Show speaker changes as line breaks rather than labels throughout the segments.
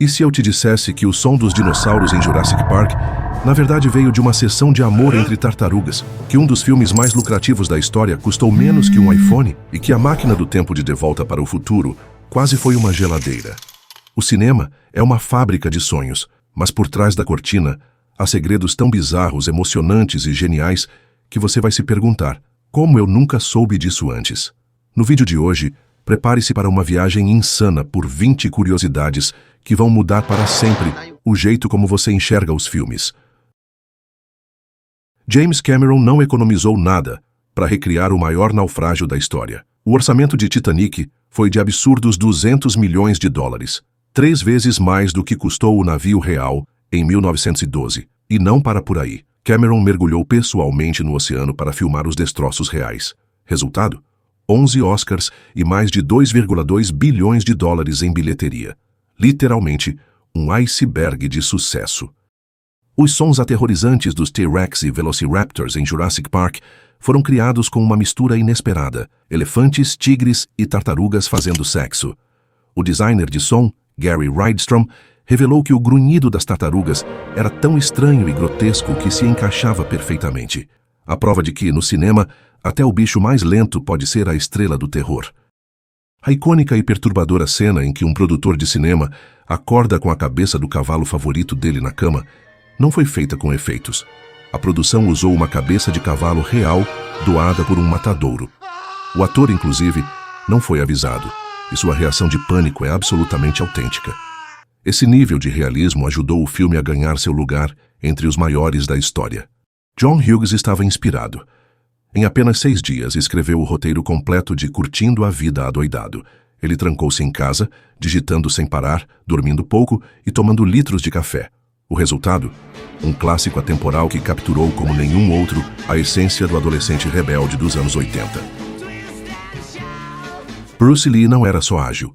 E se eu te dissesse que o som dos dinossauros em Jurassic Park, na verdade veio de uma sessão de amor entre tartarugas, que um dos filmes mais lucrativos da história custou menos que um iPhone e que a máquina do tempo de De Volta para o Futuro quase foi uma geladeira? O cinema é uma fábrica de sonhos, mas por trás da cortina há segredos tão bizarros, emocionantes e geniais que você vai se perguntar: como eu nunca soube disso antes? No vídeo de hoje, prepare-se para uma viagem insana por 20 curiosidades que vão mudar para sempre o jeito como você enxerga os filmes. James Cameron não economizou nada para recriar o maior naufrágio da história. O orçamento de Titanic foi de absurdos 200 milhões de dólares, 3 vezes mais do que custou o navio real em 1912. E não para por aí. Cameron mergulhou pessoalmente no oceano para filmar os destroços reais. Resultado? 11 Oscars e mais de 2,2 bilhões de dólares em bilheteria. Literalmente, um iceberg de sucesso. Os sons aterrorizantes dos T-Rex e Velociraptors em Jurassic Park foram criados com uma mistura inesperada: elefantes, tigres e tartarugas fazendo sexo. O designer de som, Gary Rydstrom, revelou que o grunhido das tartarugas era tão estranho e grotesco que se encaixava perfeitamente. A prova de que, no cinema, até o bicho mais lento pode ser a estrela do terror. A icônica e perturbadora cena em que um produtor de cinema acorda com a cabeça do cavalo favorito dele na cama não foi feita com efeitos. A produção usou uma cabeça de cavalo real doada por um matadouro. O ator, inclusive, não foi avisado, e sua reação de pânico é absolutamente autêntica. Esse nível de realismo ajudou o filme a ganhar seu lugar entre os maiores da história. John Hughes estava inspirado. Em apenas 6 dias, escreveu o roteiro completo de Curtindo a Vida Adoidado. Ele trancou-se em casa, digitando sem parar, dormindo pouco e tomando litros de café. O resultado? Um clássico atemporal que capturou como nenhum outro a essência do adolescente rebelde dos anos 80. Bruce Lee não era só ágil.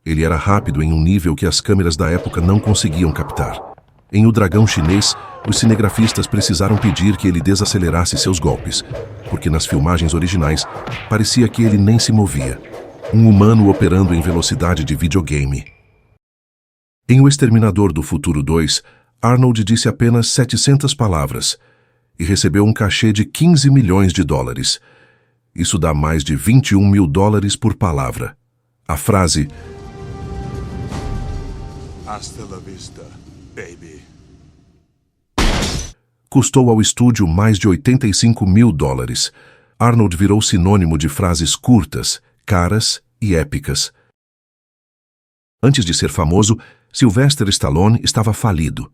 Ele era rápido em um nível que as câmeras da época não conseguiam captar. Em O Dragão Chinês, os cinegrafistas precisaram pedir que ele desacelerasse seus golpes, porque nas filmagens originais parecia que ele nem se movia. Um humano operando em velocidade de videogame. Em O Exterminador do Futuro 2, Arnold disse apenas 700 palavras e recebeu um cachê de 15 milhões de dólares. Isso dá mais de 21 mil dólares por palavra. A frase "Hasta la vista, baby" custou ao estúdio mais de 85 mil dólares. Arnold virou sinônimo de frases curtas, caras e épicas. Antes de ser famoso, Sylvester Stallone estava falido.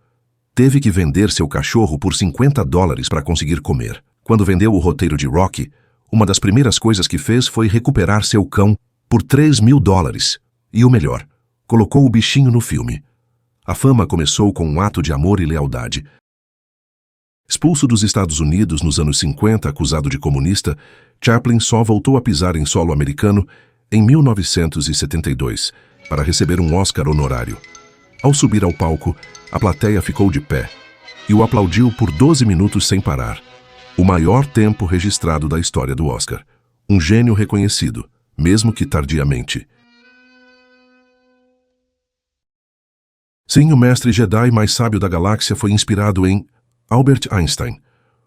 Teve que vender seu cachorro por 50 dólares para conseguir comer. Quando vendeu o roteiro de Rocky, uma das primeiras coisas que fez foi recuperar seu cão por 3 mil dólares. E o melhor, colocou o bichinho no filme. A fama começou com um ato de amor e lealdade. Expulso dos Estados Unidos nos anos 50, acusado de comunista, Chaplin só voltou a pisar em solo americano em 1972, para receber um Oscar honorário. Ao subir ao palco, a plateia ficou de pé e o aplaudiu por 12 minutos sem parar. O maior tempo registrado da história do Oscar. Um gênio reconhecido, mesmo que tardiamente. Sim, o mestre Jedi mais sábio da galáxia foi inspirado em Albert Einstein.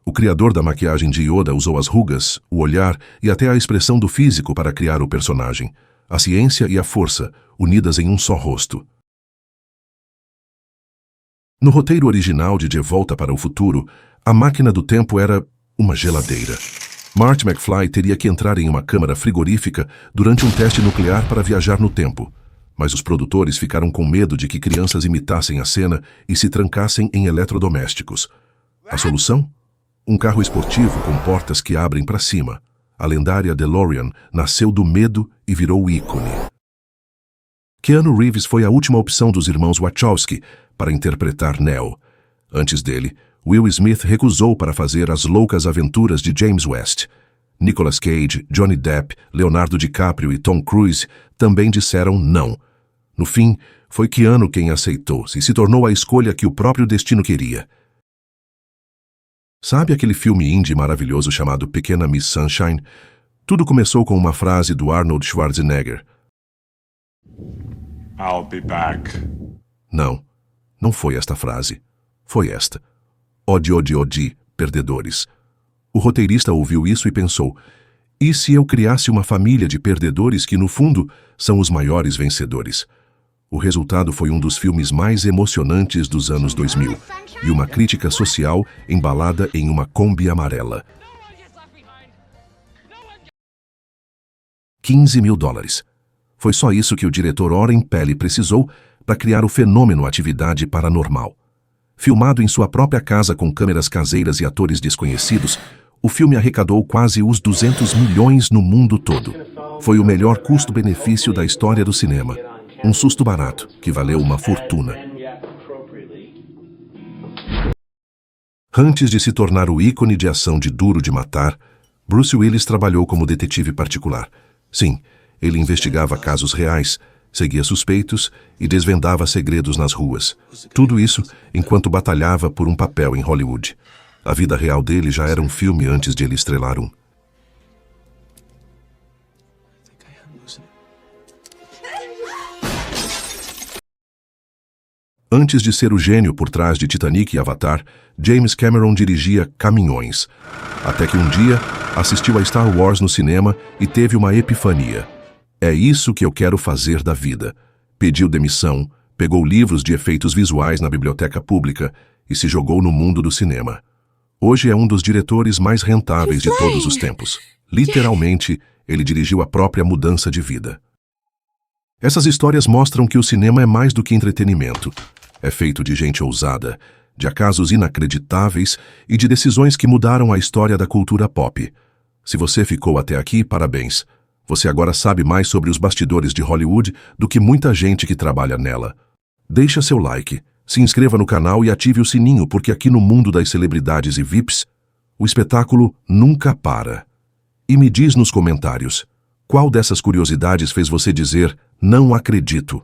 O criador da maquiagem de Yoda usou as rugas, o olhar e até a expressão do físico para criar o personagem. A ciência e a força, unidas em um só rosto. No roteiro original de De Volta para o Futuro, a máquina do tempo era uma geladeira. Marty McFly teria que entrar em uma câmara frigorífica durante um teste nuclear para viajar no tempo. Mas os produtores ficaram com medo de que crianças imitassem a cena e se trancassem em eletrodomésticos. A solução? Um carro esportivo com portas que abrem para cima. A lendária DeLorean nasceu do medo e virou ícone. Keanu Reeves foi a última opção dos irmãos Wachowski para interpretar Neo. Antes dele, Will Smith recusou para fazer As Loucas Aventuras de James West. Nicolas Cage, Johnny Depp, Leonardo DiCaprio e Tom Cruise também disseram não. No fim, foi Keanu quem aceitou e se tornou a escolha que o próprio destino queria. Sabe aquele filme indie maravilhoso chamado Pequena Miss Sunshine? Tudo começou com uma frase do Arnold Schwarzenegger.
I'll be back.
Não, não foi esta frase. Foi esta. Odi, odi, odi, perdedores. O roteirista ouviu isso e pensou, e se eu criasse uma família de perdedores que, no fundo, são os maiores vencedores? O resultado foi um dos filmes mais emocionantes dos anos 2000 e uma crítica social embalada em uma Kombi amarela. $15 mil. Foi só isso que o diretor Oren Peli precisou para criar o fenômeno Atividade Paranormal. Filmado em sua própria casa com câmeras caseiras e atores desconhecidos, o filme arrecadou quase os 200 milhões no mundo todo. Foi o melhor custo-benefício da história do cinema. Um susto barato, que valeu uma fortuna. Antes de se tornar o ícone de ação de Duro de Matar, Bruce Willis trabalhou como detetive particular. Sim, ele investigava casos reais, seguia suspeitos e desvendava segredos nas ruas. Tudo isso enquanto batalhava por um papel em Hollywood. A vida real dele já era um filme antes de ele estrelar um. Antes de ser o gênio por trás de Titanic e Avatar, James Cameron dirigia caminhões. Até que um dia, assistiu a Star Wars no cinema e teve uma epifania. É isso que eu quero fazer da vida. Pediu demissão, pegou livros de efeitos visuais na biblioteca pública e se jogou no mundo do cinema. Hoje é um dos diretores mais rentáveis de todos os tempos. Literalmente, ele dirigiu a própria mudança de vida. Essas histórias mostram que o cinema é mais do que entretenimento. É feito de gente ousada, de acasos inacreditáveis e de decisões que mudaram a história da cultura pop. Se você ficou até aqui, parabéns. Você agora sabe mais sobre os bastidores de Hollywood do que muita gente que trabalha nela. Deixa seu like, se inscreva no canal e ative o sininho, porque aqui no mundo das celebridades e VIPs, o espetáculo nunca para. E me diz nos comentários, qual dessas curiosidades fez você dizer, não acredito?